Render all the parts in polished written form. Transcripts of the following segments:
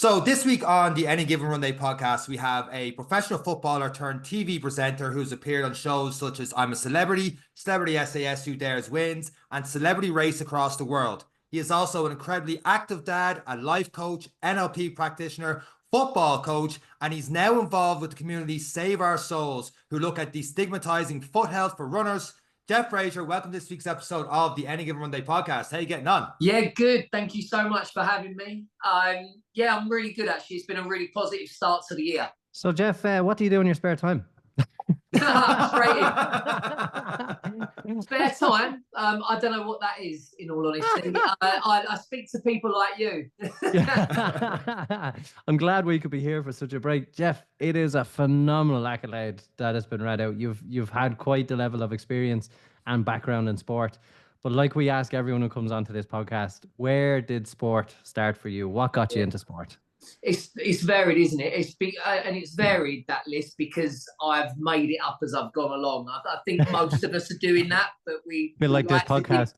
So this week on the Any Given Runday podcast, we have a professional footballer turned TV presenter who's appeared on shows such as I'm a Celebrity, Celebrity SAS Who Dares Wins, and Celebrity Race Across the World. He is also an incredibly active dad, a life coach, NLP practitioner, football coach, and he's now involved with the community Save Our Souls, who look at destigmatizing foot health for runners. Jeff Fraser, welcome to this week's episode of the Any Given Monday podcast. How are you getting on? Yeah, good. Thank you so much for having me. Yeah, I'm really good, actually. It's been a really positive start to the year. So, Jeff, what do you do in your spare time? Straight in. Spare time? I don't know what that is, in all honesty. I speak to people like you. I'm glad we could be here for such a break. Jeff, it is a phenomenal accolade that has been read out. You've had quite the level of experience and background in sport. But like we ask everyone who comes onto this podcast, where did sport start for you? What got you into sport? It's varied, isn't it? And it's varied, that list, because I've made it up as I've gone along. I think most of us are doing that, but we like this podcast.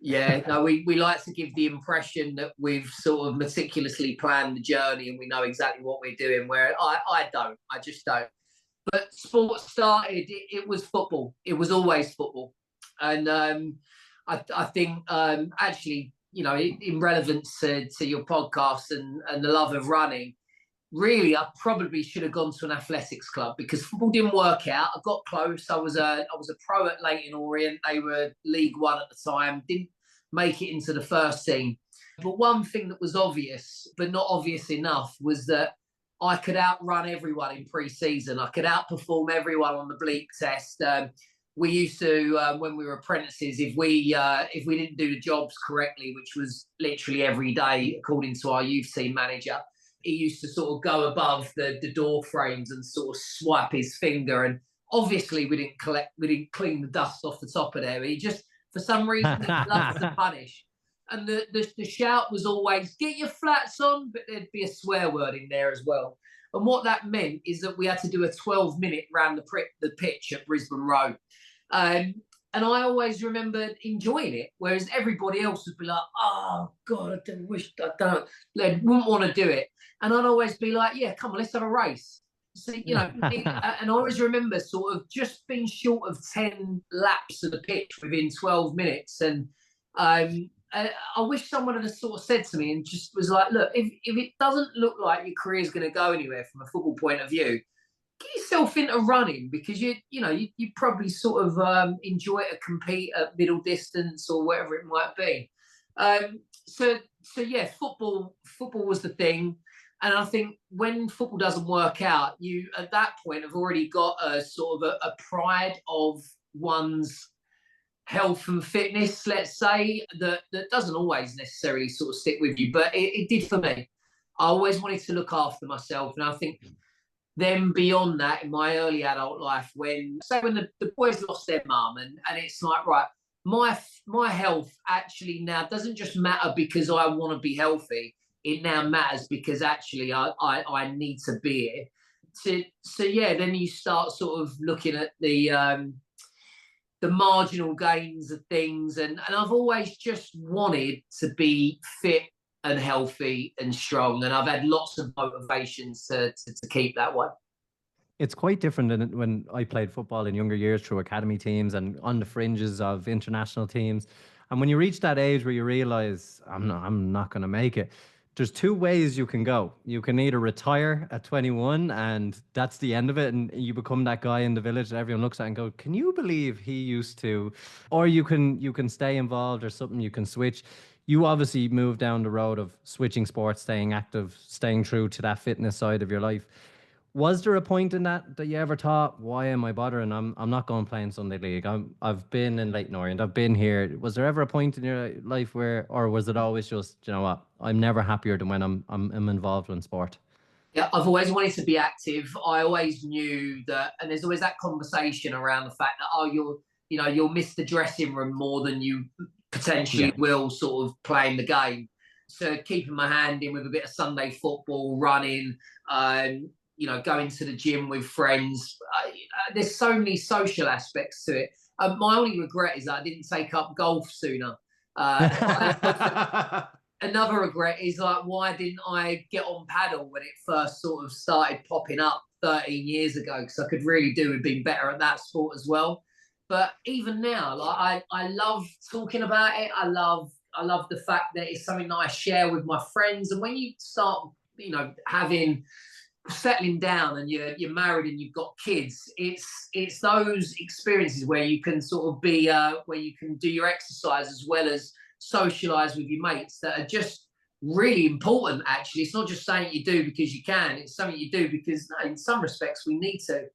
We like to give the impression that we've sort of meticulously planned the journey and we know exactly what we're doing, where I don't. I just don't. But sport started, it was football. It was always football. And I think actually, you know, in relevance to your podcast and the love of running, really, I probably should have gone to an athletics club because football didn't work out. I got close. I was a pro at Leyton Orient. They were League One at the time. Didn't make it into the first team. But one thing that was obvious, but not obvious enough, was that I could outrun everyone in pre-season. I could outperform everyone on the bleep test. We used to, when we were apprentices, if we didn't do the jobs correctly, which was literally every day, according to our youth team manager, he used to sort of go above the door frames and sort of swipe his finger. And obviously, we didn't clean the dust off the top of there. He just, for some reason, he loved to punish. And the shout was always, "Get your flats on," but there'd be a swear word in there as well. And what that meant is that we had to do a 12-minute round the pitch at Brisbane Road. And I always remembered enjoying it, whereas everybody else would be like, "Oh, God, I wouldn't want to do it." And I'd always be like, "Yeah, come on, let's have a race." So, you know, and I always remember sort of just being short of 10 laps of the pitch within 12 minutes. And I wish someone had sort of said to me and just was like, "Look, if it doesn't look like your career is going to go anywhere from a football point of view, get yourself into running, because you probably sort of enjoy it to compete at middle distance or whatever it might be." So yeah, football was the thing. And I think when football doesn't work out, you at that point have already got a sort of a pride of one's health and fitness, let's say, that doesn't always necessarily sort of stick with you, but it did for me. I always wanted to look after myself, and I think then beyond that, in my early adult life, when the boys lost their mum, and it's like, right, my health actually now doesn't just matter because I want to be healthy. It now matters because actually I need to be here. So yeah, then you start sort of looking at the marginal gains of things, and I've always just wanted to be fit and healthy and strong, and I've had lots of motivations to keep that way. It's quite different than when I played football in younger years through academy teams and on the fringes of international teams. And when you reach that age where you realize I'm not going to make it, there's two ways you can go. You can either retire at 21 and that's the end of it, and you become that guy in the village that everyone looks at and go, "Can you believe he used to?" Or you can stay involved, or something you can switch. You obviously moved down the road of switching sports, staying active, staying true to that fitness side of your life. Was there a point in that you ever thought, "Why am I bothering? I'm not going playing Sunday League. I've been in Leyton Orient. I've been here." Was there ever a point in your life where, or was it always just, you know what, I'm never happier than when I'm involved in sport? Yeah, I've always wanted to be active. I always knew that, and there's always that conversation around the fact that, you'll miss the dressing room more than you potentially will sort of playing the game. So keeping my hand in with a bit of Sunday football, running, going to the gym with friends. There's so many social aspects to it. My only regret is that I didn't take up golf sooner. another regret is like, why didn't I get on paddle when it first sort of started popping up 13 years ago? Because I could really do with being better at that sport as well. But even now, like I love talking about it. I love the fact that it's something that I share with my friends. And when you start, settling down and you're married and you've got kids, it's those experiences where you can sort of be where you can do your exercise as well as socialize with your mates that are just really important. Actually, it's not just something you do because you can, it's something you do because in some respects we need to.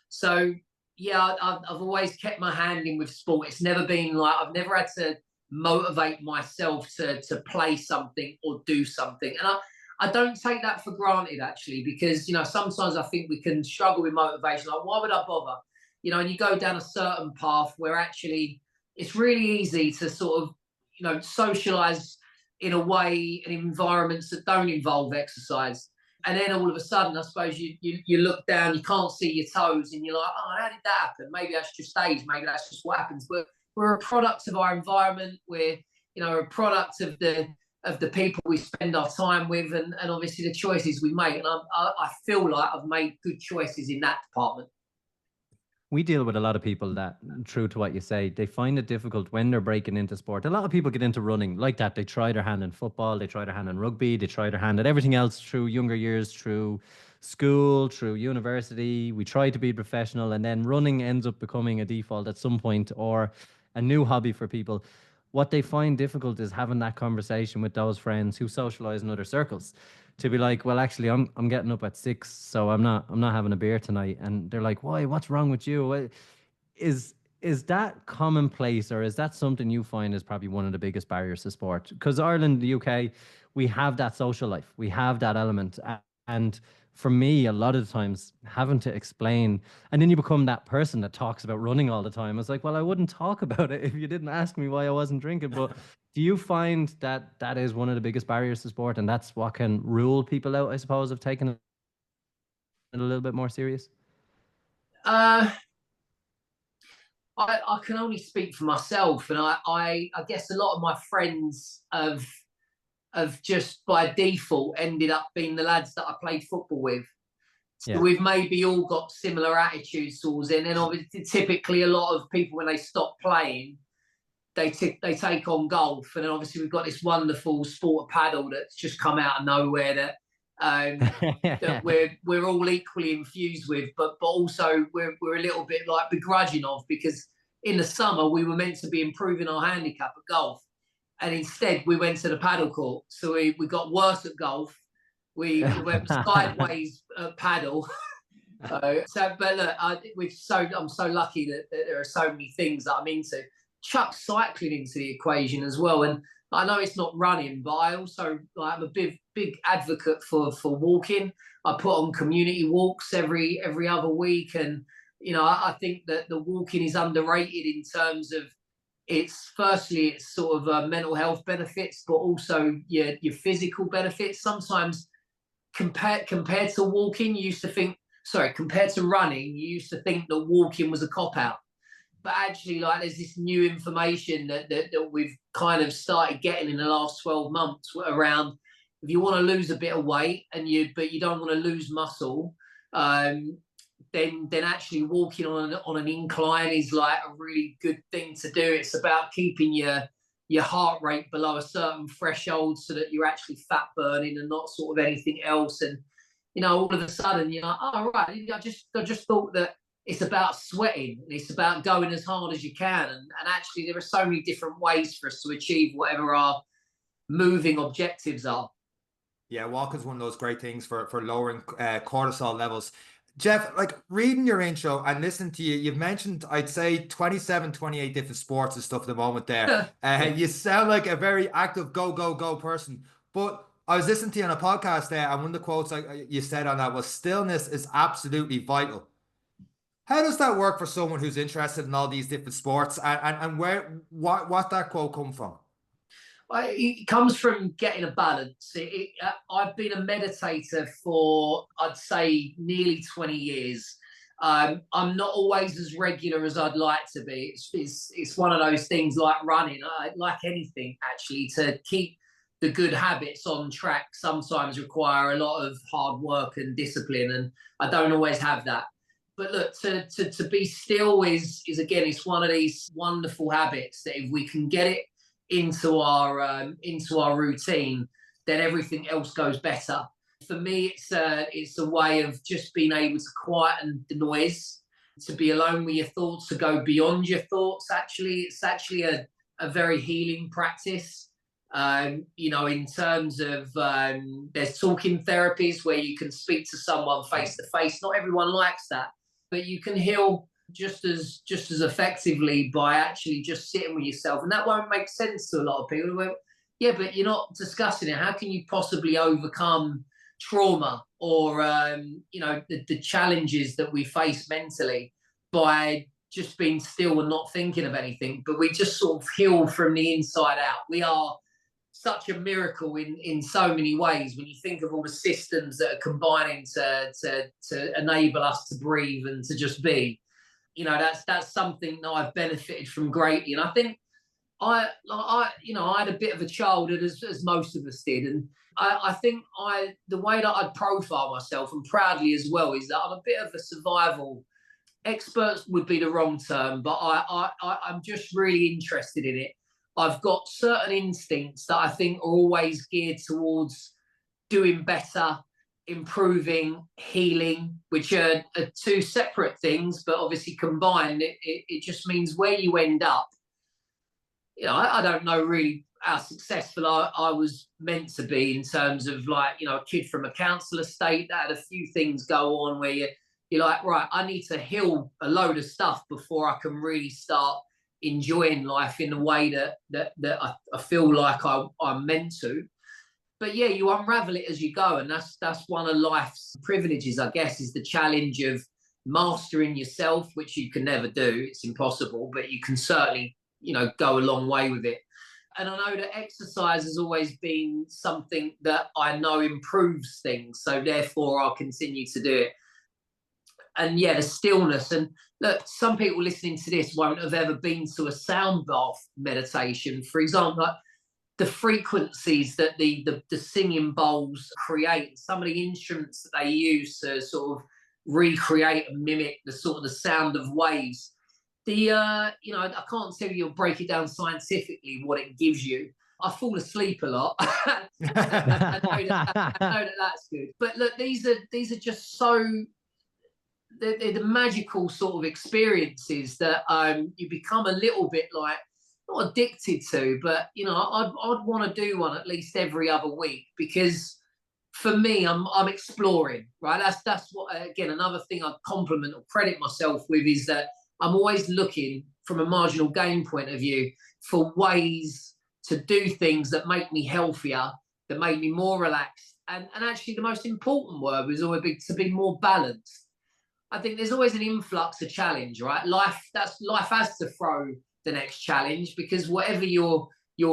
So yeah, I've always kept my hand in with sport. It's never been like, I've never had to motivate myself to play something or do something. And I don't take that for granted, actually, because, sometimes I think we can struggle with motivation. Like, why would I bother? And you go down a certain path where actually it's really easy to sort of, socialize in a way in environments that don't involve exercise. And then all of a sudden, I suppose you look down, you can't see your toes, and you're like, oh, how did that happen? Maybe that's just age, maybe that's just what happens. But we're a product of our environment. We're, a product of the people we spend our time with, and obviously the choices we make. And I feel like I've made good choices in that department. We deal with a lot of people that, true to what you say, they find it difficult when they're breaking into sport. A lot of people get into running like that. They try their hand in football, they try their hand in rugby, they try their hand at everything else through younger years, through school, through university. We try to be professional, and then running ends up becoming a default at some point or a new hobby for people. What they find difficult is having that conversation with those friends who socialize in other circles, to be like, well, actually, I'm getting up at 6, so I'm not having a beer tonight. And they're like, why? What's wrong with you? Is that commonplace, or is that something you find is probably one of the biggest barriers to sport? Because Ireland, the UK, we have that social life, we have that element, and for me, a lot of the times having to explain, and then you become that person that talks about running all the time. It's like, well, I wouldn't talk about it if you didn't ask me why I wasn't drinking. But do you find that that is one of the biggest barriers to sport, and that's what can rule people out, I suppose, of taking it a little bit more serious? I can only speak for myself, and I guess a lot of my friends have just by default ended up being the lads that I played football with. So Yeah. we've maybe all got similar attitudes towards it. And then obviously, typically a lot of people, when they stop playing, they take on golf. And then obviously we've got this wonderful sport of paddle that's just come out of nowhere that that we're all equally infused with, but also we're a little bit like begrudging of, because in the summer we were meant to be improving our handicap at golf, and instead we went to the paddle court. So we got worse at golf. We went sideways at paddle. But look, I'm so lucky that there are so many things that I'm into. Chuck cycling into the equation as well, and I know it's not running, but I also I'm a big advocate for walking. I put on community walks every other week, and I think that the walking is underrated in terms of it's sort of mental health benefits, but also your physical benefits. Sometimes compared to walking, compared to running, you used to think that walking was a cop out. But actually, like, there's this new information that we've kind of started getting in the last 12 months around, if you want to lose a bit of weight but you don't want to lose muscle, then actually walking on an incline is like a really good thing to do. It's about keeping your heart rate below a certain threshold so that you're actually fat burning and not sort of anything else. And all of a sudden you're like, oh right, I just thought that it's about sweating, and it's about going as hard as you can, and actually there are so many different ways for us to achieve whatever our moving objectives are. Yeah, walk is one of those great things for lowering cortisol levels. Jeff, like, reading your intro and listening to you, you've mentioned, I'd say 27, 28 different sports and stuff at the moment there. You sound like a very active go person. But I was listening to you on a podcast there, and one of the quotes you said on that was, stillness is absolutely vital. How does that work for someone who's interested in all these different sports, and what that quote come from? It comes from getting a balance. I've been a meditator for, I'd say, nearly 20 years. I'm not always as regular as I'd like to be. It's one of those things like running, like anything, actually, to keep the good habits on track sometimes require a lot of hard work and discipline, and I don't always have that. But look, to be still is again, it's one of these wonderful habits that if we can get it into our routine, then everything else goes better. For me, it's a way of just being able to quieten the noise, to be alone with your thoughts, to go beyond your thoughts. It's actually a very healing practice. In terms of there's talking therapies where you can speak to someone face to face. Not everyone likes that, but you can heal just as effectively by actually just sitting with yourself. And that won't make sense to a lot of people. Well, yeah, but you're not discussing it. How can you possibly overcome trauma or the challenges that we face mentally by just being still and not thinking of anything? But we just sort of heal from the inside out. We are such a miracle in so many ways when you think of all the systems that are combining to enable us to breathe and to just be. That's something that I've benefited from greatly. And I think I had a bit of a childhood as most of us did, and I think the way that I'd profile myself, and proudly as well, is that I'm a bit of a survival expert would be the wrong term, but I'm just really interested in it. I've got certain instincts that I think are always geared towards doing better, improving, healing, which are two separate things, but obviously combined, it just means where you end up. I don't know really how successful I was meant to be in terms of a kid from a council estate that had a few things go on where you're like, right, I need to heal a load of stuff before I can really start enjoying life in the way that I feel like I'm meant to. But yeah, you unravel it as you go, and that's one of life's privileges, I guess, is the challenge of mastering yourself, which you can never do. It's impossible, but you can certainly, go a long way with it. And I know that exercise has always been something that I know improves things, so therefore I'll continue to do it. And yeah, the stillness. And look, some people listening to this won't have ever been to a sound bath meditation. For example, like the frequencies that the singing bowls create, some of the instruments that they use to sort of recreate and mimic the sort of the sound of waves. I can't tell you or break it down scientifically what it gives you. I fall asleep a lot. I know that's good. But look, these are just so. They're the magical sort of experiences that you become a little bit like, not addicted to, but I'd want to do one at least every other week, because for me, I'm exploring, right? That's what, again, another thing I'd compliment or credit myself with is that I'm always looking from a marginal gain point of view for ways to do things that make me healthier, that make me more relaxed, and actually the most important word was always to be more balanced. I think there's always an influx of challenge, right? Life has to throw the next challenge, because whatever you're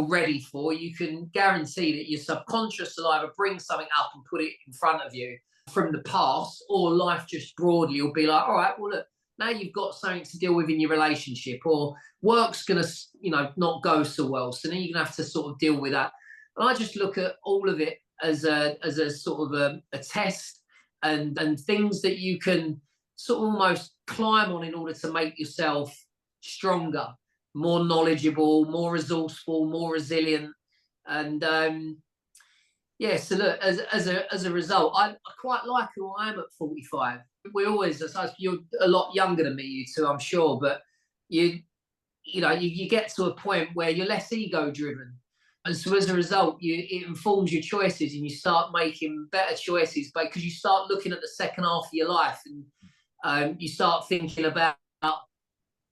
ready for, you can guarantee that your subconscious will either bring something up and put it in front of you from the past, or life just broadly will be like, all right, well, look, now you've got something to deal with in your relationship, or work's going to, not go so well. So then you're going to have to sort of deal with that. And I just look at all of it as a sort of a test and things that you can sort of almost climb on in order to make yourself stronger, more knowledgeable, more resourceful, more resilient. And so look, as a result, I quite like who I am at 45. We always, you're a lot younger than me, you two, I'm sure, but you get to a point where you're less ego driven. And so as a result, it informs your choices, and you start making better choices, because you start looking at the second half of your life, and you start thinking about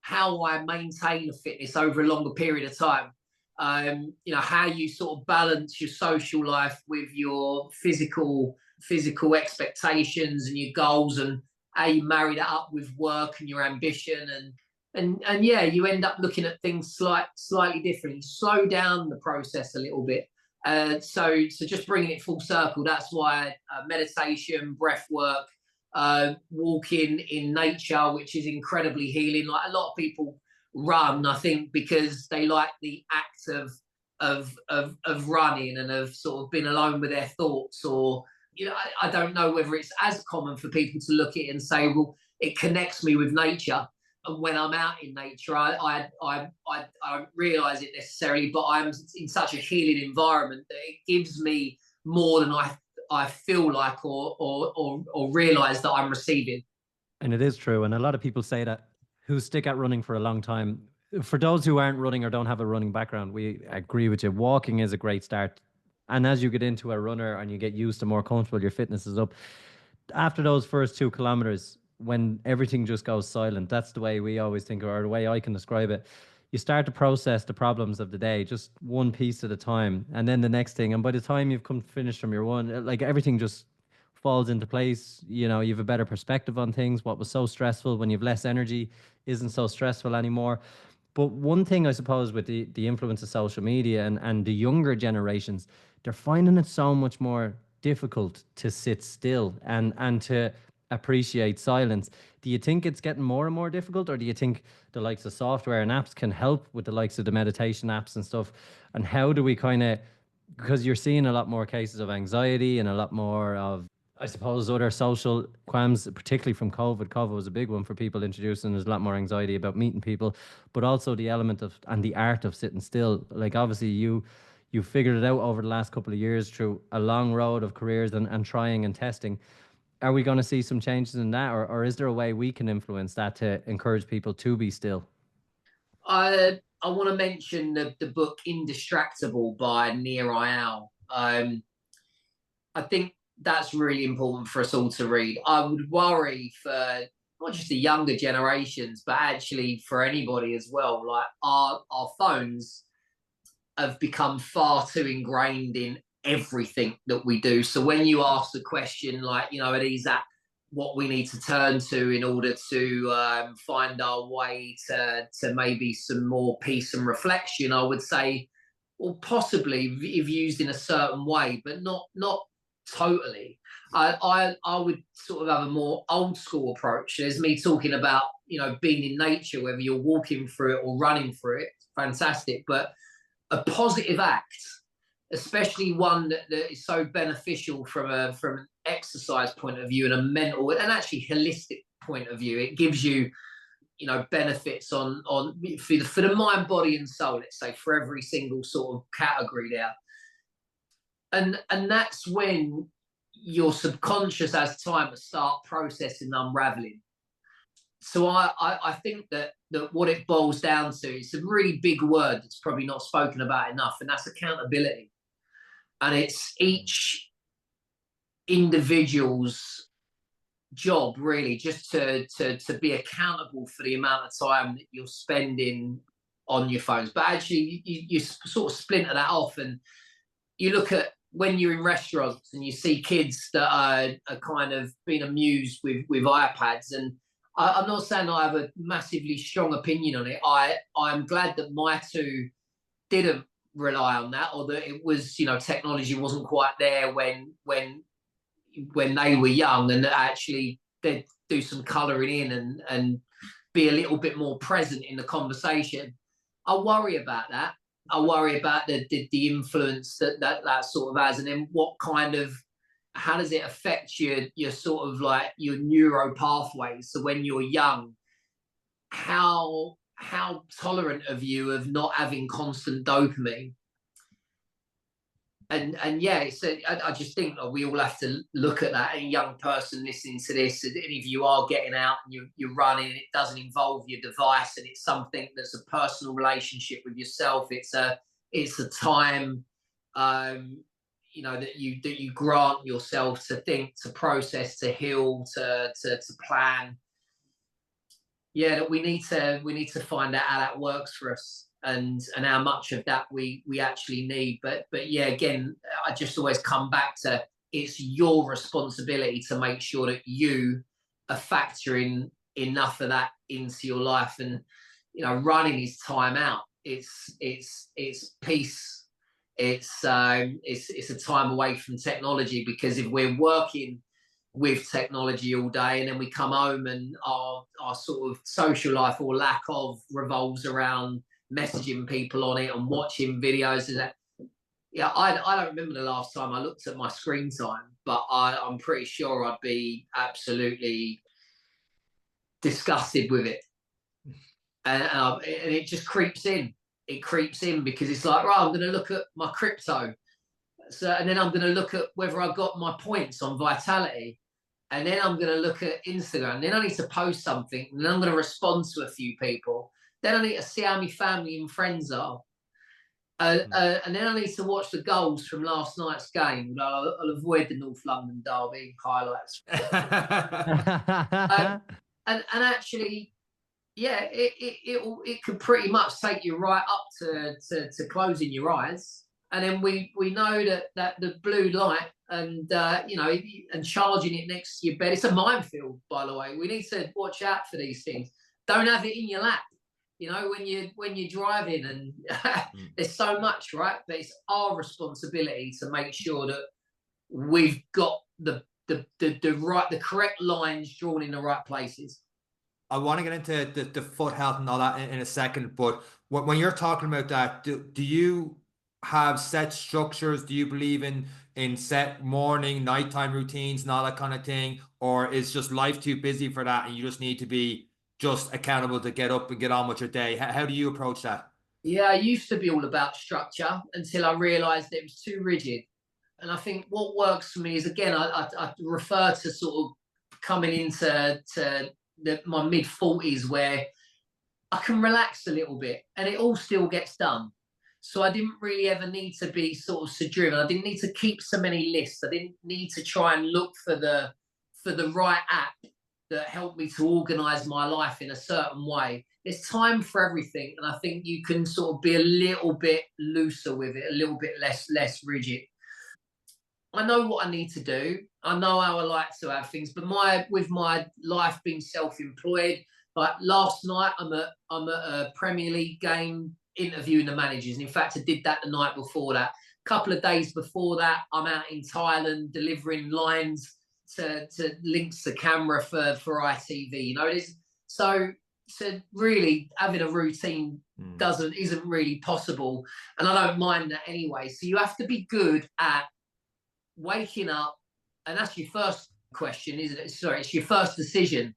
how I maintain a fitness over a longer period of time. How you sort of balance your social life with your physical expectations and your goals, and how you marry that up with work and your ambition, and yeah, you end up looking at things slightly different. You slow down the process a little bit. So just bringing it full circle, that's why meditation, breath work, walking in nature, which is incredibly healing. Like a lot of people run, I think, because they like the act of running and have sort of been alone with their thoughts, or I don't know whether it's as common for people to look at it and say, well, it connects me with nature. And when I'm out in nature, I don't realise it necessarily, but I'm in such a healing environment that it gives me more than I feel like or realise that I'm receiving. And it is true. And a lot of people say that who stick at running for a long time. For those who aren't running or don't have a running background, we agree with you. Walking is a great start. And as you get into a runner and you get used to more comfortable, your fitness is up. After those first 2 kilometers, when everything just goes silent, that's the way we always think, or the way I can describe it. You start to process the problems of the day, just one piece at a time, and then the next thing. And by the time you've come finished from your one, like everything just falls into place. You know, you have a better perspective on things. What was so stressful, when you have less energy, isn't so stressful anymore. But one thing, I suppose, with the influence of social media and the younger generations, they're finding it so much more difficult to sit still and to appreciate silence. Do you think it's getting more and more difficult, or do you think the likes of software and apps can help with the likes of the meditation apps and stuff? And how do we kind of, because you're seeing a lot more cases of anxiety and a lot more of, I suppose, other social qualms, particularly from COVID. COVID was a big one for people introducing. There's a lot more anxiety about meeting people, but also the element of and the art of sitting still. Like obviously you figured it out over the last couple of years through a long road of careers and trying and testing. Are we going to see some changes in that, or is there a way we can influence that to encourage people to be still? I want to mention the book Indistractable by Nir Eyal. I think that's really important for us all to read. I would worry for not just the younger generations, but actually for anybody as well. Like our phones have become far too ingrained in everything that we do. So when you ask the question, like, are these at what we need to turn to in order to find our way to maybe some more peace and reflection, I would say, well, possibly if used in a certain way, but not totally. I would sort of have a more old school approach. There's me talking about, being in nature, whether you're walking through it or running through it, fantastic. But a positive act, especially one that is so beneficial from an exercise point of view and a mental and actually holistic point of view, it gives you, benefits on for the mind, body, and soul. Let's say for every single sort of category there. And that's when your subconscious has time to start processing and unraveling. So I think that what it boils down to is a really big word that's probably not spoken about enough, and that's accountability. And it's each individual's job really just to be accountable for the amount of time that you're spending on your phones. But actually you sort of splinter that off, and you look at when you're in restaurants and you see kids that are kind of being amused with iPads. And I'm not saying I have a massively strong opinion on it. I'm glad that my two didn't rely on that, or that it was, technology wasn't quite there when they were young, and that actually they'd do some colouring in and be a little bit more present in the conversation. I worry about that. I worry about the influence that sort of has, and then how does it affect your sort of like your neuro pathways? So when you're young, how tolerant of you of not having constant dopamine? And yeah, I just think that we all have to look at that. A young person listening to this, and if you are getting out and you're running, it doesn't involve your device, and it's something that's a personal relationship with yourself. It's a time, that you grant yourself to think, to process, to heal, to plan. Yeah, that we need to find out how that works for us, and how much of that we actually need. But yeah, again, I just always come back to, it's your responsibility to make sure that you are factoring enough of that into your life. And running is time out. It's peace. It's a time away from technology, because if we're working with technology all day and then we come home and our sort of social life or lack of revolves around messaging people on it and watching videos. And that. Yeah, I don't remember the last time I looked at my screen time, but I'm pretty sure I'd be absolutely disgusted with it. And it just creeps in. It creeps in because it's like, right, I'm going to look at my crypto. So, and then I'm going to look at whether I got my points on Vitality. And then I'm going to look at Instagram. And then I need to post something. And then I'm going to respond to a few people. Then I need to see how my family and friends are. And then I need to watch the goals from last night's game. I'll avoid the North London derby highlights. And actually, yeah, it could pretty much take you right up to closing your eyes. And then we know that the blue light and and charging it next to your bed, it's a minefield, by the way. We need to watch out for these things. Don't have it in your lap, when you're driving, and there's so much, right? But it's our responsibility to make sure that we've got the correct lines drawn in the right places. I want to get into the foot health and all that in a second, but when you're talking about that, do you have set structures? Do you believe in set morning, nighttime routines and all that kind of thing? Or is just life too busy for that and you just need to be just accountable to get up and get on with your day? How do you approach that? Yeah, I used to be all about structure until I realised that it was too rigid. And I think what works for me is, again, I refer to sort of coming into my mid-40s where I can relax a little bit and it all still gets done. So I didn't really ever need to be sort of so driven. I didn't need to keep so many lists. I didn't need to try and look for the right app that helped me to organise my life in a certain way. There's time for everything, and I think you can sort of be a little bit looser with it, a little bit less rigid. I know what I need to do. I know how I like to have things, but with my life being self-employed, like last night, I'm at a Premier League game interviewing the managers. And in fact, I did that the night before that. A couple of days before that, I'm out in Thailand delivering lines to links to camera for ITV. So really having a routine isn't really possible, and I don't mind that anyway. So you have to be good at waking up, and that's your first question, isn't it? Sorry, it's your first decision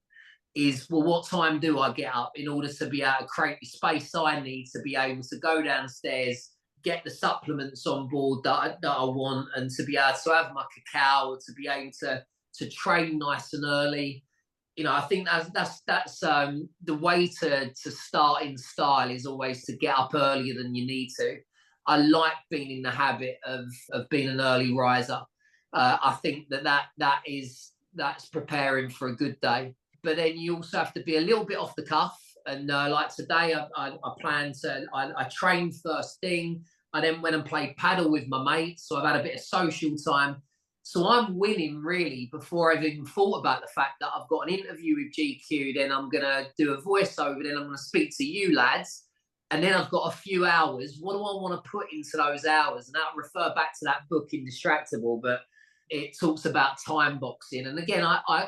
is, well, what time do I get up in order to be able to create the space I need to be able to go downstairs, get the supplements on board that I want, and to be able to have my cacao, to be able to train nice and early. I think that's the way to start in style is always to get up earlier than you need to. I like being in the habit of being an early riser. I think that's preparing for a good day. But then you also have to be a little bit off the cuff. And like today, I plan to, I trained first thing. I then went and played paddle with my mates. So I've had a bit of social time. So I'm winning really before I've even thought about the fact that I've got an interview with GQ. Then I'm going to do a voiceover. Then I'm going to speak to you lads. And then I've got a few hours. What do I want to put into those hours? And I'll refer back to that book, Indistractable, but it talks about time boxing. And again, I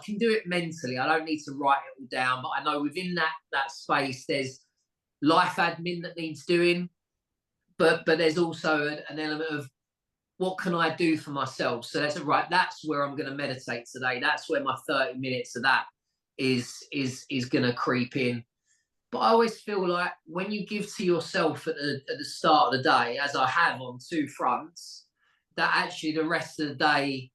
can do it mentally. I don't need to write it all down, but I know within that space, there's life admin that needs doing, but there's also an element of what can I do for myself? So that's right. That's where I'm going to meditate today. That's where my 30 minutes of that is going to creep in. But I always feel like when you give to yourself at the start of the day, as I have on two fronts, that actually the rest of the day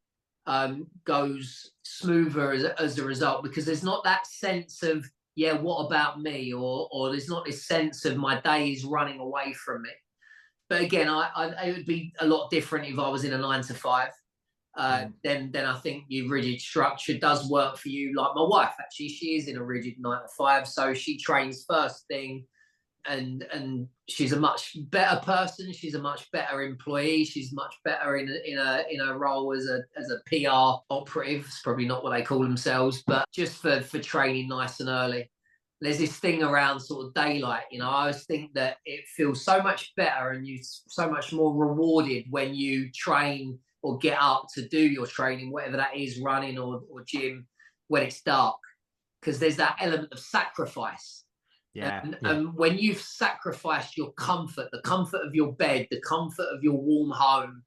goes smoother as a result, because there's not that sense of, yeah, what about me? Or there's not this sense of my day is running away from me. But again, it would be a lot different if I was in a 9 to 5. Then I think your rigid structure does work for you. Like my wife, actually, she is in a rigid 9 to 5, so she trains first thing, and she's a much better person. She's a much better employee. She's much better in a role as a PR operative. It's probably not what they call themselves, but just for training nice and early. There's this thing around sort of daylight. I always think that it feels so much better and you're so much more rewarded when you train or get up to do your training, whatever that is, running or gym, when it's dark, because there's that element of sacrifice. Yeah. And when you've sacrificed your comfort, the comfort of your bed, the comfort of your warm home,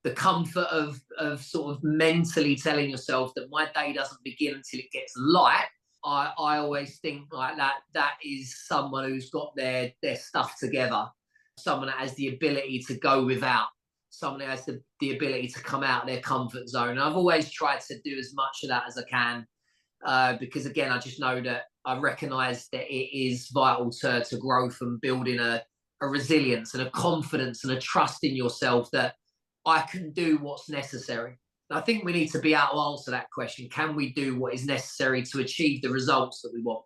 the comfort of sort of mentally telling yourself that my day doesn't begin until it gets light, I always think like that is someone who's got their stuff together, someone that has the ability to go without, someone that has the ability to come out of their comfort zone. And I've always tried to do as much of that as I can, because again, I just know that I recognise that it is vital to growth and building a resilience and a confidence and a trust in yourself that I can do what's necessary. I think we need to be able to answer that question. Can we do what is necessary to achieve the results that we want?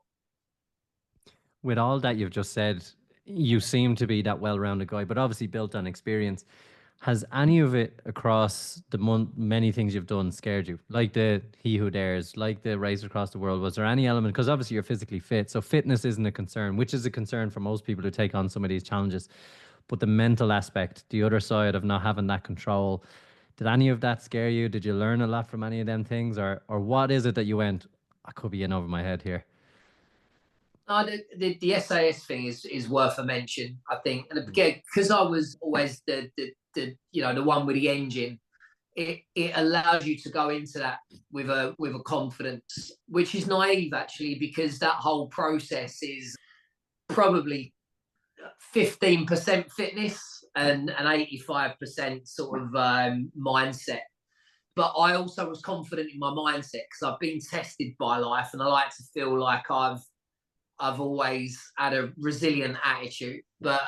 With all that you've just said, you seem to be that well-rounded guy, but obviously built on experience. Has any of it across the many things you've done scared you? Like the He Who Dares, like the race across the world? Was there any element? Because obviously you're physically fit, so fitness isn't a concern, which is a concern for most people who take on some of these challenges. But the mental aspect, the other side of not having that control, did any of that scare you? Did you learn a lot from any of them things? Or what is it that you went, I could be in over my head here? The SAS thing is worth a mention, I think. And again, because I was always the one with the engine, it allows you to go into that with a confidence, which is naive actually, because that whole process is probably 15% fitness and 85% sort of mindset. But I also was confident in my mindset because I've been tested by life, and I like to feel like I've always had a resilient attitude. But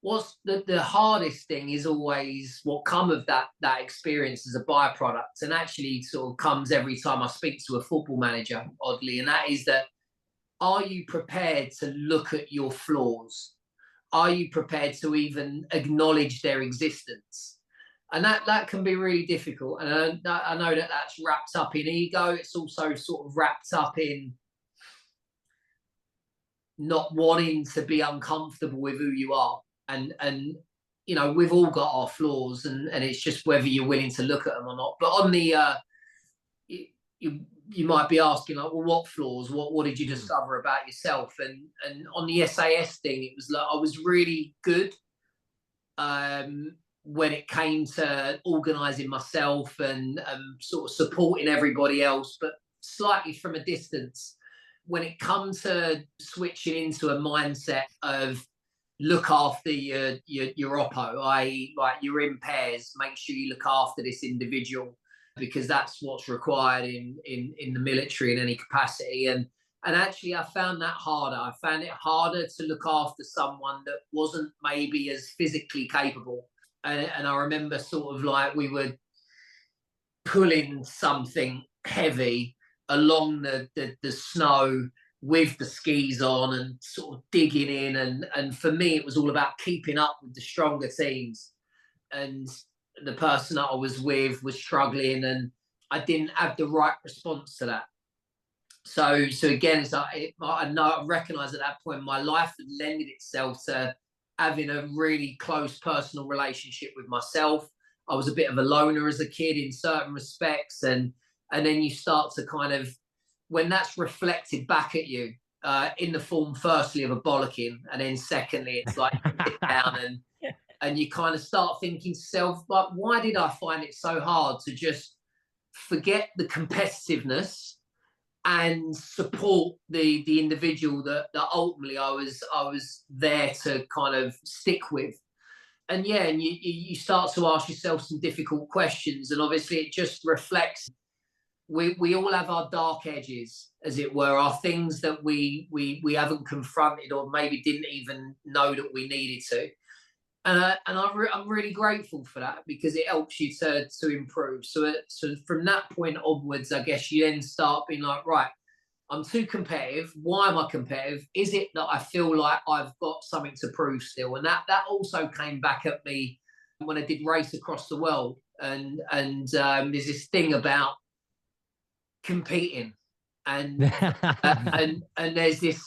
what's the hardest thing is always what come of that experience as a byproduct, and actually sort of comes every time I speak to a football manager, oddly, and that is that, are you prepared to look at your flaws? Are you prepared to even acknowledge their existence? And that can be really difficult. And I know that that's wrapped up in ego. It's also sort of wrapped up in not wanting to be uncomfortable with who you are. And we've all got our flaws, and it's just whether you're willing to look at them or not. But on the you might be asking, like, well, what flaws? What did you discover about yourself? And on the SAS thing, it was like I was really good when it came to organising myself and sort of supporting everybody else, but slightly from a distance. When it comes to switching into a mindset of look after your oppo, i.e. like you're in pairs, make sure you look after this individual, because that's what's required in the military in any capacity. And actually I found that harder. I found it harder to look after someone that wasn't maybe as physically capable. And I remember sort of like we were pulling something heavy along the snow with the skis on and sort of digging in. And for me, it was all about keeping up with the stronger teams. And the person that I was with was struggling, and I didn't have the right response to that. So again, I recognise at that point my life had lended itself to having a really close personal relationship with myself. I was a bit of a loner as a kid in certain respects, and then you start to kind of, when that's reflected back at you in the form, firstly, of a bollocking, and then secondly, it's like you sit down and you kind of start thinking to yourself, like, why did I find it so hard to just forget the competitiveness and support the individual that ultimately I was there to kind of stick with? And yeah, and you start to ask yourself some difficult questions, and obviously it just reflects. We all have our dark edges, as it were, our things that we haven't confronted or maybe didn't even know that we needed to. And I'm really grateful for that, because it helps you to improve. So from that point onwards, I guess you then start being like, right, I'm too competitive. Why am I competitive? Is it that I feel like I've got something to prove still? And that also came back at me when I did Race Across the World. And there's this thing about competing, and there's this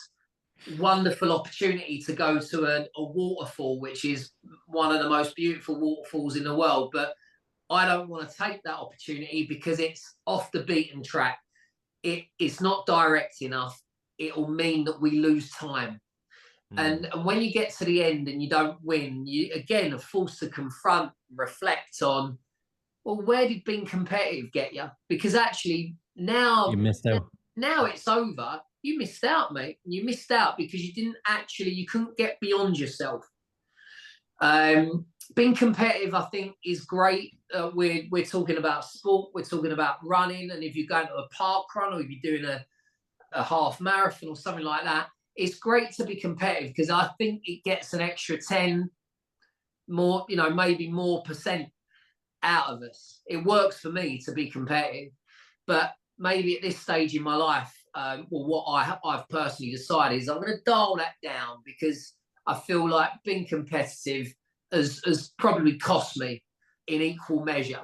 wonderful opportunity to go to a waterfall, which is one of the most beautiful waterfalls in the world, but I don't want to take that opportunity because it's off the beaten track. It's not direct enough. it'll mean that we lose time. And when you get to the end and you don't win, you again are forced to confront and reflect on, well, where did being competitive get you? Because actually now You missed out. Now it's over. You missed out, mate. You missed out because you couldn't get beyond yourself. Being competitive, I think, is great. We're talking about sport. We're talking about running. And if you're going to a park run or if you're doing a half marathon or something like that, it's great to be competitive because I think it gets an extra 10 more, maybe more percent out of us. It works for me to be competitive, but maybe at this stage in my life, what I've personally decided is I'm going to dial that down because I feel like being competitive has probably cost me in equal measure.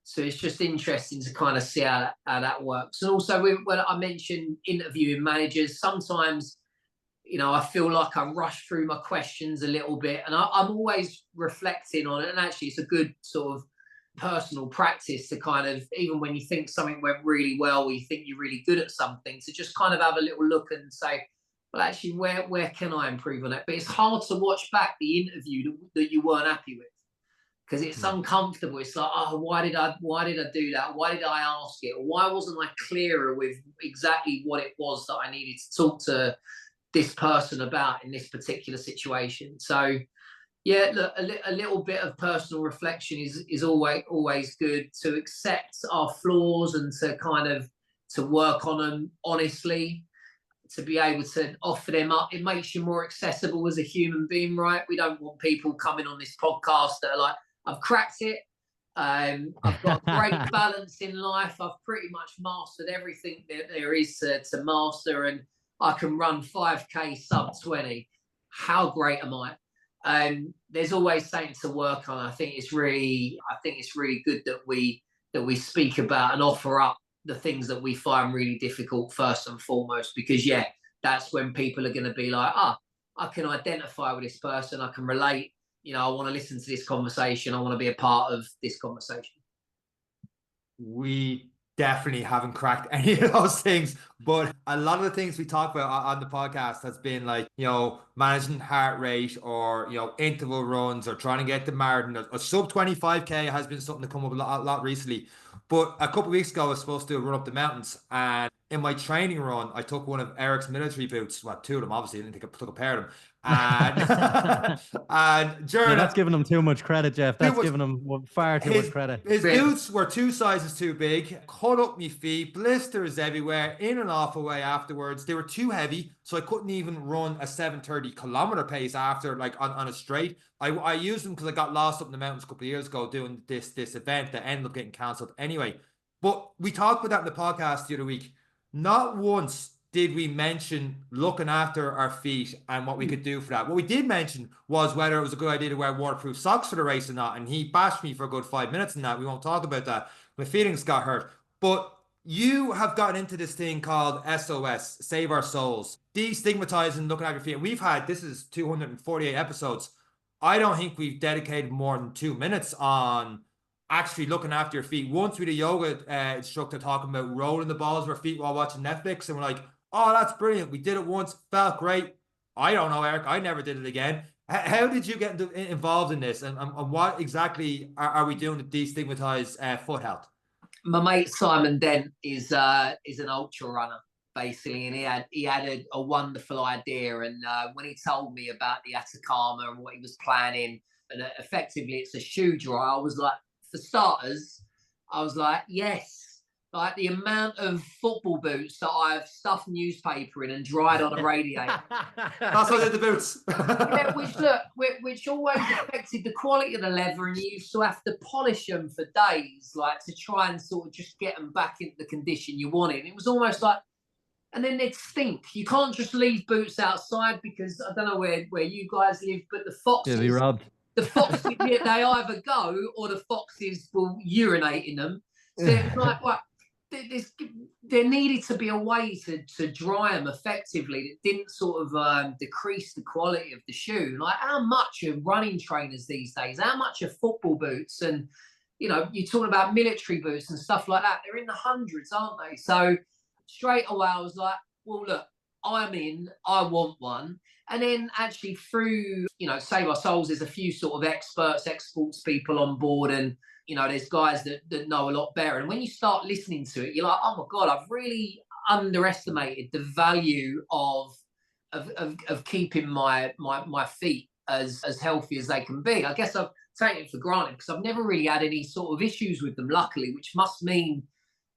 So it's just interesting to kind of see how that works. And also, when I mentioned interviewing managers, sometimes I feel like I rush through my questions a little bit, and I'm always reflecting on it. And actually, it's a good sort of personal practice to kind of, even when you think something went really well, or you think you're really good at something, to just kind of have a little look and say, well, actually, where can I improve on it? But it's hard to watch back the interview that you weren't happy with because it's uncomfortable. It's like, oh, why did I do that? Why did I ask it? Or why wasn't I clearer with exactly what it was that I needed to talk to this person about in this particular situation? So yeah, look, a little bit of personal reflection is always good, to accept our flaws and to kind of to work on them honestly, to be able to offer them up. It makes you more accessible as a human being, right? We don't want people coming on this podcast that are like, I've cracked it. I've got great balance in life. I've pretty much mastered everything that there is to master, and I can run 5K sub 20. How great am I? There's always something to work on. I think it's really good that we speak about and offer up the things that we find really difficult first and foremost, because that's when people are going to be like, I can identify with this person. I can relate. I want to listen to this conversation. I want to be a part of this conversation. We definitely haven't cracked any of those things, but a lot of the things we talk about on the podcast has been like, managing heart rate, or, interval runs, or trying to get the marathon. A sub 25K has been something to come up a lot recently. But a couple of weeks ago, I was supposed to run up the mountains, and in my training run, I took one of Eric's military boots. Well, two of them, obviously. I didn't think I took a pair of them. And, and during that's giving him too much credit, Jeff. That's giving him far too much credit. His boots were 2 sizes too big, cut up my feet, blisters everywhere, in and off away afterwards. They were too heavy, so I couldn't even run a 7:30 kilometer pace after, like on a straight. I used them because I got lost up in the mountains a couple of years ago doing this event that ended up getting cancelled anyway. But we talked about that in the podcast the other week. Not once did we mention looking after our feet and what we could do for that. What we did mention was whether it was a good idea to wear waterproof socks for the race or not. And he bashed me for a good 5 minutes in that. We won't talk about that. My feelings got hurt. But you have gotten into this thing called SOS, Save Our Souls, destigmatizing looking after your feet. And this is 248 episodes. I don't think we've dedicated more than 2 minutes on actually looking after your feet. Once we had a yoga instructor talking about rolling the balls of our feet while watching Netflix, and we're like, oh, that's brilliant. We did it once, felt great. I don't know, Eric. I never did it again. How did you get involved in this, and what exactly are we doing to destigmatize foot health? My mate Simon Dent is an ultra runner, basically, and he had a wonderful idea. And when he told me about the Atacama and what he was planning, and effectively it's a shoe dry, I was like, for starters, I was like, yes. Like the amount of football boots that I've stuffed newspaper in and dried on a radiator. That's what I did the boots. which always affected the quality of the leather, and you used to have to polish them for days, like to try and sort of just get them back into the condition you wanted. It was almost like, and then they'd stink. You can't just leave boots outside because I don't know where you guys live, but the foxes. Yeah, be robbed. The foxes, they either go or the foxes will urinate in them. So it's like, what? There needed to be a way to dry them effectively that didn't sort of decrease the quality of the shoe. Like, how much are running trainers these days? How much are football boots? And, you're talking about military boots and stuff like that. They're in the hundreds, aren't they? So straight away I was like, well, look, I'm in, I want one. And then actually through, Save Our Souls, there's a few sort of experts, ex-sports people on board, and, there's guys that know a lot better. And when you start listening to it, you're like, oh my God, I've really underestimated the value of keeping my feet as healthy as they can be. I guess I've taken it for granted because I've never really had any sort of issues with them, luckily, which must mean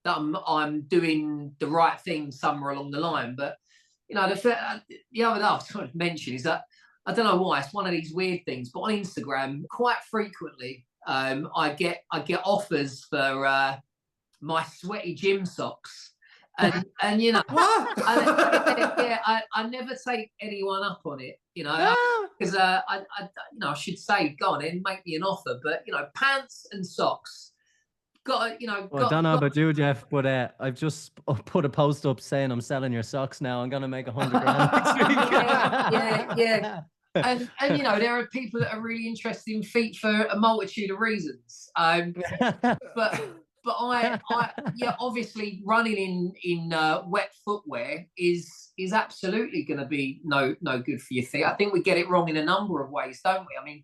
that I'm doing the right thing somewhere along the line. But the other thing I was trying to mention is that I don't know why, it's one of these weird things, but on Instagram quite frequently I get offers for my sweaty gym socks, and What? I never take anyone up on it, because I should say, go on in, make me an offer, but pants and socks. Well, I don't know about you, Jeff, but I've just put a post up saying I'm selling your socks now. I'm gonna make 100 grand next week. yeah. And there are people that are really interested in feet for a multitude of reasons. But I obviously running in wet footwear is absolutely going to be no good for your feet. I think we get it wrong in a number of ways, don't we? I mean,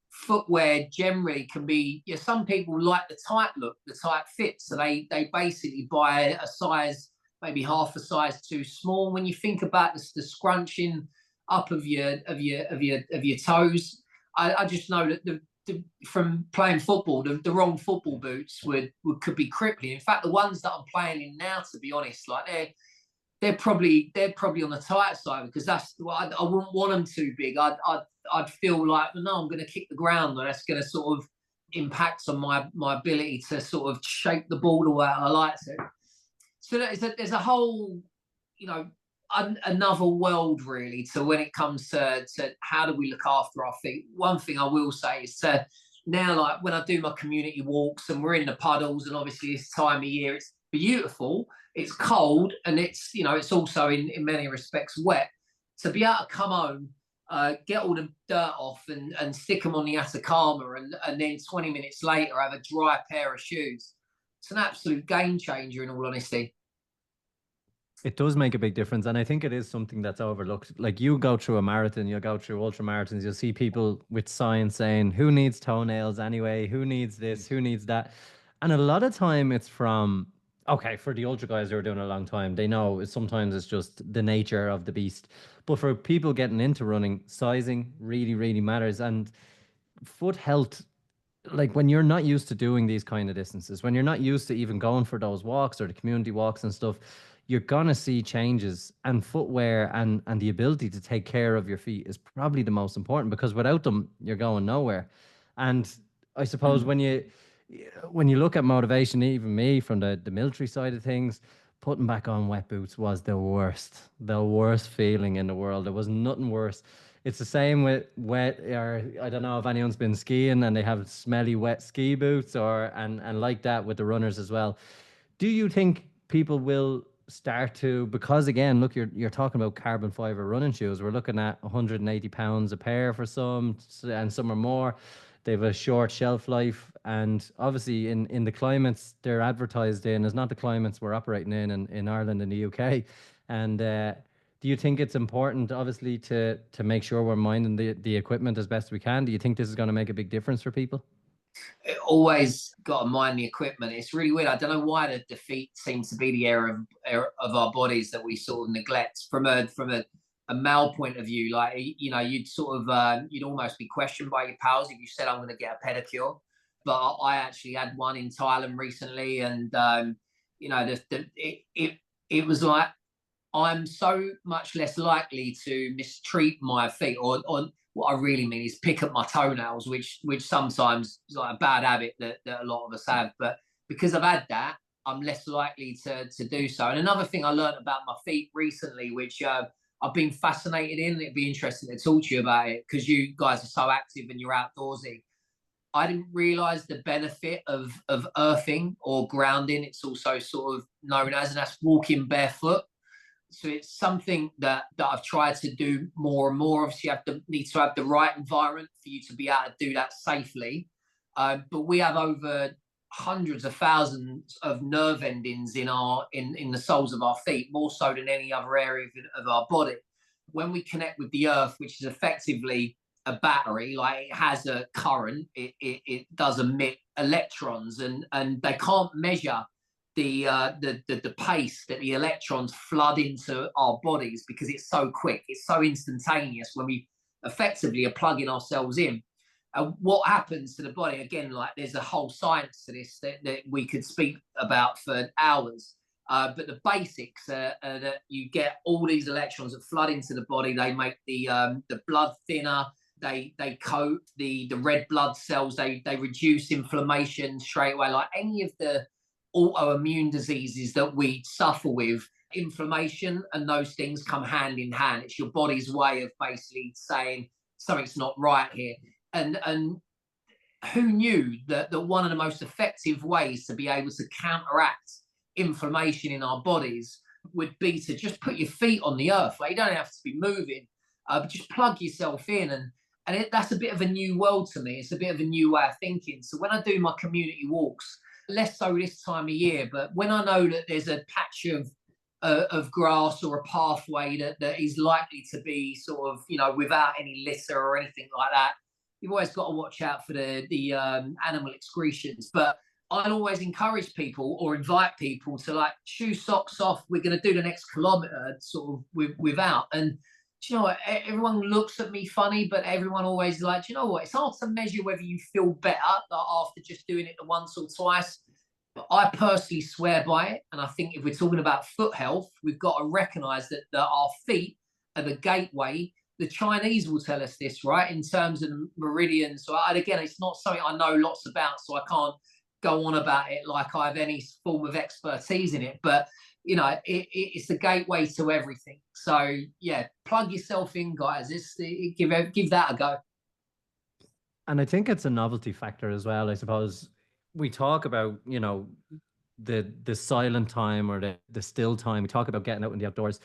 footwear generally can be, some people like the tight look, the tight fit, so they basically buy a size, maybe half a size too small. When you think about the scrunching up of your toes, I just know that from playing football, the wrong football boots could be crippling. In fact, the ones that I'm playing in now, to be honest, like they're probably on the tight side, because that's what I wouldn't want them too big. I'd feel like, no, I'm going to kick the ground, or that's going to sort of impact on my ability to sort of shape the ball the way I like to. So there's a whole, another world really to when it comes to how do we look after our feet. One thing I will say is now, like when I do my community walks and we're in the puddles, and obviously this time of year it's beautiful, it's cold, and it's it's also in many respects wet. To be able to come home, get all the dirt off and stick them on the Atacama, and then 20 minutes later have a dry pair of shoes, it's an absolute game changer, in all honesty. It does make a big difference, and I think it is something that's overlooked. Like, you go through a marathon, you'll go through ultra marathons, you'll see people with signs saying, who needs toenails anyway? Who needs this? Who needs that? And a lot of time it's from, okay, for the ultra guys who are doing it a long time, they know sometimes it's just the nature of the beast. But for people getting into running, sizing really, really matters. And foot health, like when you're not used to doing these kind of distances, when you're not used to even going for those walks or the community walks and stuff, you're gonna see changes. And footwear and the ability to take care of your feet is probably the most important, because without them, you're going nowhere. And I suppose when you look at motivation, even me from the military side of things, putting back on wet boots was the worst feeling in the world. There was nothing worse. It's the same with wet, or I don't know if anyone's been skiing and they have smelly wet ski boots, and like that with the runners as well. Do you think people will start to, because again, look, you're talking about carbon fiber running shoes. We're looking at 180 pounds a pair for some, and some are more. They have a short shelf life, and obviously in the climates they're advertised in is not the climates we're operating in Ireland and the UK. And do you think it's important, obviously, to make sure we're minding the equipment as best we can? Do you think this is going to make a big difference for people? Always got to mind the equipment. It's really weird. I don't know why the feet seems to be the area of our bodies that we sort of neglect from a male point of view. Like, you'd sort of you'd almost be questioned by your pals if you said, I'm going to get a pedicure. But I actually had one in Thailand recently, and it was like, I'm so much less likely to mistreat my feet, or what I really mean is pick up my toenails, which sometimes is like a bad habit that a lot of us have. But because I've had that, I'm less likely to do so. And another thing I learned about my feet recently, which I've been fascinated in, it'd be interesting to talk to you about it, because you guys are so active and you're outdoorsy. I didn't realize the benefit of earthing or grounding. It's also sort of known as, and that's walking barefoot. So it's something that I've tried to do more and more. Obviously, you need to have the right environment for you to be able to do that safely. But we have over hundreds of thousands of nerve endings in the soles of our feet, more so than any other area of our body. When we connect with the earth, which is effectively a battery, like it has a current, it does emit electrons, and they can't measure the pace that the electrons flood into our bodies, because it's so quick, it's so instantaneous when we effectively are plugging ourselves in. What happens to the body, again, like there's a whole science to this that we could speak about for hours, but the basics are that you get all these electrons that flood into the body. They make the blood thinner, they coat the red blood cells, they reduce inflammation straight away. Like any of the autoimmune diseases that we suffer with, inflammation and those things come hand in hand. It's your body's way of basically saying something's not right here. And who knew that one of the most effective ways to be able to counteract inflammation in our bodies would be to just put your feet on the earth. Like, you don't have to be moving, but just plug yourself in. And that's a bit of a new world to me. It's a bit of a new way of thinking. So when I do my community walks, less so this time of year, but when I know that there's a patch of grass or a pathway that is likely to be sort of, without any litter or anything like that, you've always got to watch out for the animal excretions. But I'd always encourage people or invite people to, like, shoe socks off. We're going to do the next kilometre sort of without. And do you know what? Everyone looks at me funny, but everyone always like, do you know what? It's hard to measure whether you feel better after just doing it once or twice. But I personally swear by it. And I think if we're talking about foot health, we've got to recognise that our feet are the gateway. The Chinese will tell us this, right, in terms of meridians. So, again, it's not something I know lots about, so I can't go on about it like I have any form of expertise in it. But, it's the gateway to everything. So, yeah, plug yourself in, guys. Give that a go. And I think it's a novelty factor as well, I suppose. We talk about, the silent time or the still time. We talk about getting out in the outdoors.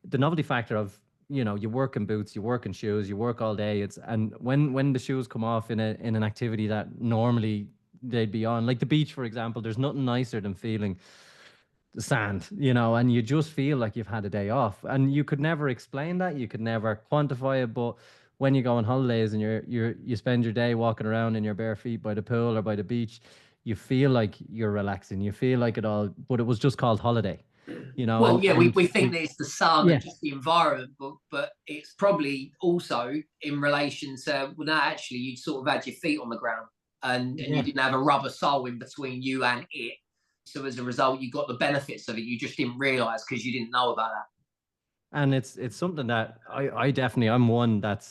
The novelty factor of, you work in boots, you work in shoes, you work all day. And when the shoes come off in an activity that normally they'd be on, like the beach, for example, there's nothing nicer than feeling the sand, and you just feel like you've had a day off. And you could never explain that, you could never quantify it, but when you go on holidays and you spend your day walking around in your bare feet by the pool or by the beach, you feel like you're relaxing, you feel like it all, but it was just called holiday. Well, yeah, we think that it's the sun Yeah. and just the environment, but it's probably also in relation to, well, no, actually, you sort of had your feet on the ground and you didn't have a rubber sole in between you and it. So as a result, you got the benefits of it. You just didn't realize because you didn't know about that. And it's something that I'm one that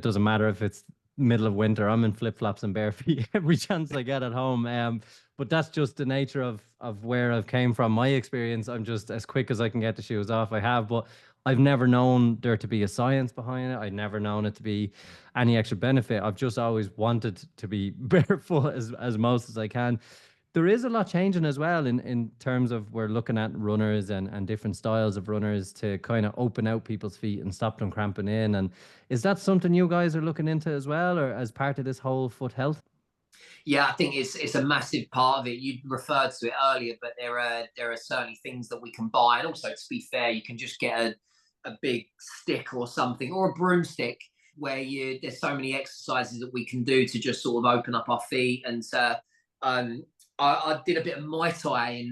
doesn't matter if it's middle of winter, I'm in flip-flops and bare feet every chance I get at home. But that's just the nature of where I've came from. My experience, I'm just as quick as I can get the shoes off, I have, but I've never known there to be a science behind it. I've never known it to be any extra benefit. I've just always wanted to be barefoot as most as I can. There is a lot changing as well in terms of we're looking at runners and different styles of runners to kind of open out people's feet and stop them cramping in. And is that something you guys are looking into as well, or as part of this whole foot health? Yeah, I think it's a massive part of it. You referred to it earlier, but there are certainly things that we can buy. And also, to be fair, you can just get a big stick or something, or a broomstick, where there's so many exercises that we can do to just sort of open up our feet. And I did a bit of Muay Thai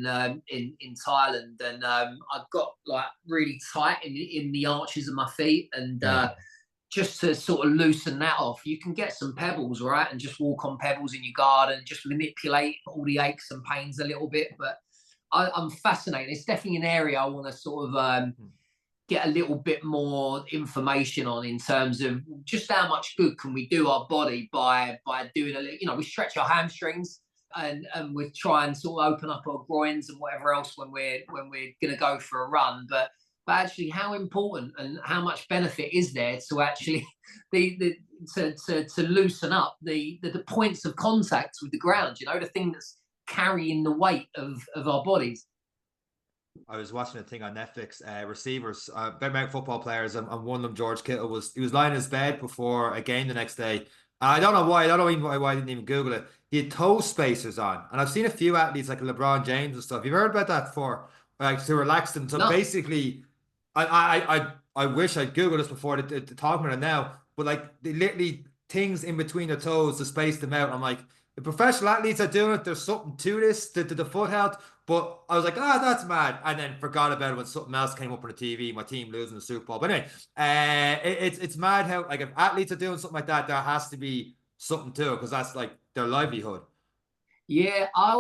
in Thailand, and I got like really tight in the arches of my feet, and just to sort of loosen that off, you can get some pebbles, right, and just walk on pebbles in your garden, just manipulate all the aches and pains a little bit. But I'm fascinated. It's definitely an area I want to sort of get a little bit more information on, in terms of just how much good can we do our body by doing a little, we stretch our hamstrings. And we try and sort of open up our groins and whatever else when we're going to go for a run. But actually, how important and how much benefit is there to actually to loosen up the points of contact with the ground? The thing that's carrying the weight of our bodies. I was watching a thing on Netflix, receivers, American football players, and one of them, George Kittle, was lying in his bed before a game the next day. I don't know why. I don't know even why I didn't even Google it. he had toe spacers on. And I've seen a few athletes like LeBron James and stuff. You've heard about that before, like to relax them. So No. basically, I wish I'd Googled this before to talk about it now, but like they literally things in between their toes to space them out. I'm like, the professional athletes are doing it. There's something to this, to the foot health. But I was like, that's mad. And then forgot about it when something else came up on the TV, my team losing the Super Bowl. But anyway, it's mad how, like, if athletes are doing something like that, there has to be something to it because that's like their livelihood. Yeah, I'm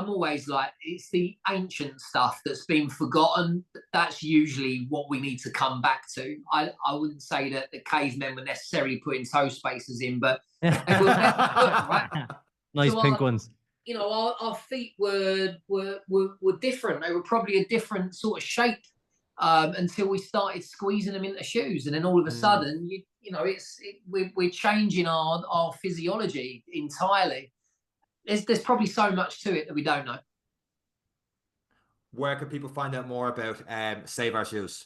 always like, it's the ancient stuff that's been forgotten. That's usually what we need to come back to. I wouldn't say that the cavemen were necessarily putting toe spacers in, but they were right? Nice So pink ones. You know, our feet were different. They were probably a different sort of shape until we started squeezing them into shoes, and then all of a sudden, you know, we're changing our physiology entirely. There's probably so much to it that we don't know. Where can people find out more about Save Our Shoes?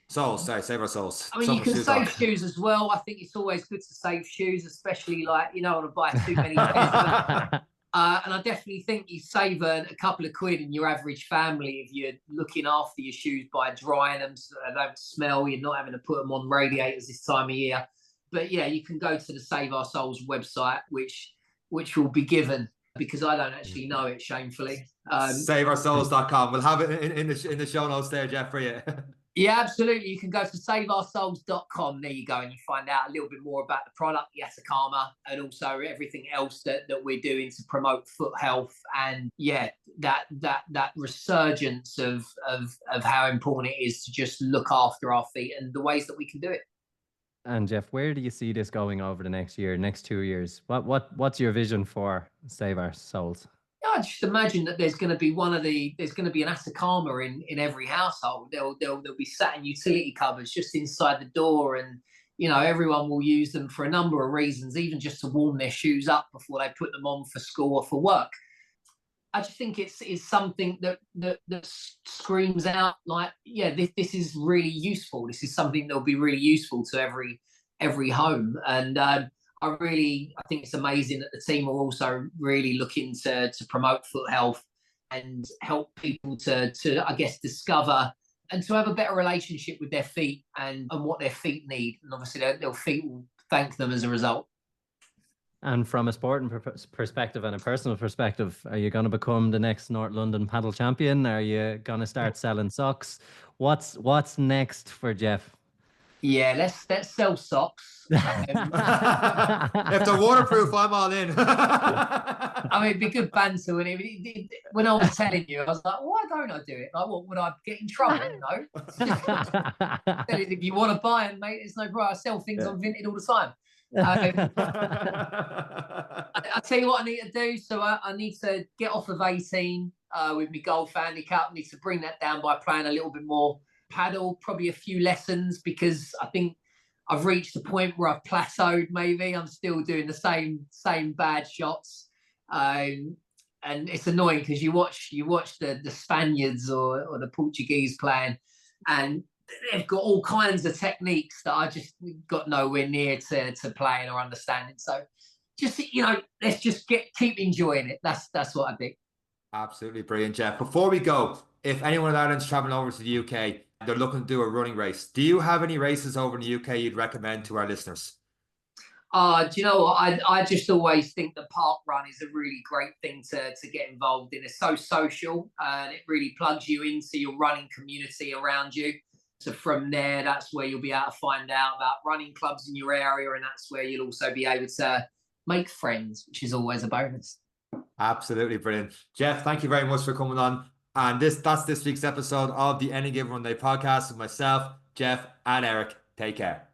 Soles, sorry, Save Our Soles. I mean, you can save shoes as well. I think it's always good to save shoes, especially like, you don't want to buy too many pairs. And I definitely think you save a couple of quid in your average family if you're looking after your shoes by drying them so they don't smell. You're not having to put them on radiators this time of year. But yeah, you can go to the Save Our Soles website, which will be given because I don't actually know it, shamefully. SaveOurSouls.com. We'll have it in the show notes there, Jeff, for you. Yeah, absolutely. You can go to SaveOurSouls.com. There you go, and you find out a little bit more about the product, the Atacama, and also everything else that we're doing to promote foot health. And yeah, that resurgence of how important it is to just look after our feet and the ways that we can do it. And Jeff, where do you see this going over the next year, next 2 years? What's your vision for Save Our Souls? I just imagine that there's going to be an Atacama in every household. They'll be sat in utility cupboards just inside the door, and you know, everyone will use them for a number of reasons, even just to warm their shoes up before they put them on for school or for work. I just think it's something that screams out like, yeah, this is really useful. This is something that will be really useful to every home. And I think it's amazing that the team are also really looking to promote foot health and help people to I guess discover and to have a better relationship with their feet and what their feet need. And obviously their feet will thank them as a result. And from a sporting perspective and a personal perspective, are you going to become the next North London paddle champion? Are you going to start selling socks? What's next for Jeff? Yeah, let's sell socks. If they're waterproof, I'm all in. I mean, it'd be good banter. When I was telling you, I was like, why don't I do it? Like, what, would I get in trouble? You know? If you want to buy them, mate, it's no problem. I sell things on Vinted all the time. I tell you what I need to do. So I need to get off of 18 with my golf handicap. I need to bring that down by playing a little bit more paddle, probably a few lessons, because I think I've reached a point where I've plateaued. Maybe I'm still doing the same bad shots, and it's annoying because you watch the Spaniards or the Portuguese playing, and they've got all kinds of techniques that I just got nowhere near to playing or understanding. So just, let's just keep enjoying it. That's what I think. Absolutely brilliant, Jeff. Before we go, if anyone in Ireland's traveling over to the UK, they're looking to do a running race, do you have any races over in the UK you'd recommend to our listeners? Do you know what? I just always think the park run is a really great thing to get involved in. It's so social and it really plugs you into your running community around you. So from there, that's where you'll be able to find out about running clubs in your area, and that's where you'll also be able to make friends, which is always a bonus. Absolutely brilliant. Jeff, thank you very much for coming on. And that's this week's episode of the Any Given Run Day podcast with myself, Jeff, and Eric. Take care.